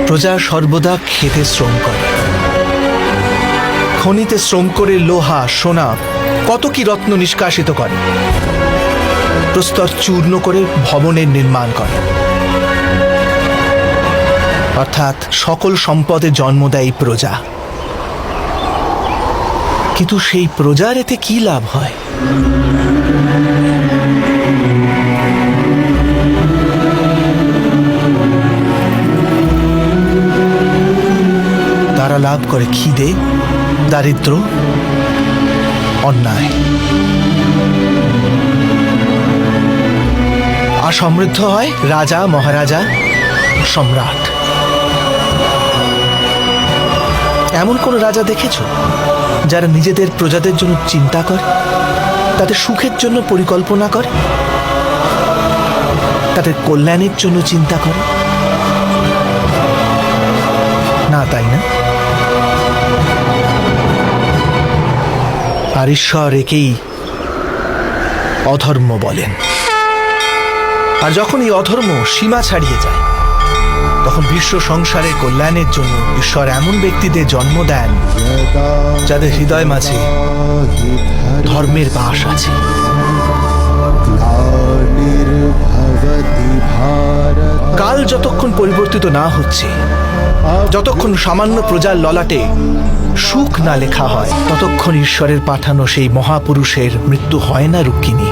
প্রজা সর্বদা খেতে শ্রম করে, খনিতে শ্রম করে লোহা সোনা কত কি রত্ন নিষ্কাশিত করে, প্রস্তর চূর্ণ করে ভবনের নির্মাণ করে, অর্থাৎ সকল সম্পদে জন্ম দেয় প্রজা। কিন্তু সেই প্রজার এতে কি লাভ হয়? তারা লাভ করে খিদে, দারিদ্র, অন্যায়। আর সমৃদ্ধ হয় রাজা, মহারাজা, সম্রাট। এমন কোন রাজা দেখেছ যারা নিজেদের প্রজাদের জন্য চিন্তা করে, তাদের সুখের জন্য পরিকল্পনা করে, তাদের কল্যাণের জন্য চিন্তা করে? না, তাই না? আর ঈশ্বর একেই অধর্ম বলেন। আর যখন এই অধর্ম সীমা ছাড়িয়ে যায়, তখন বিশ্ব সংসারের কল্যাণের জন্য ঈশ্বর এমন ব্যক্তিদের জন্ম দেন যাদের হৃদয় মাঝে ধর্মের বাস আছে। কাল যতক্ষণ পরিবর্তিত না হচ্ছে, যতক্ষণ সামান্য প্রজার ললাটে সুখ না লেখা হয়, ততক্ষণ ঈশ্বরের পাঠানো সেই মহাপুরুষের মৃত্যু হয় না রুক্মিণী।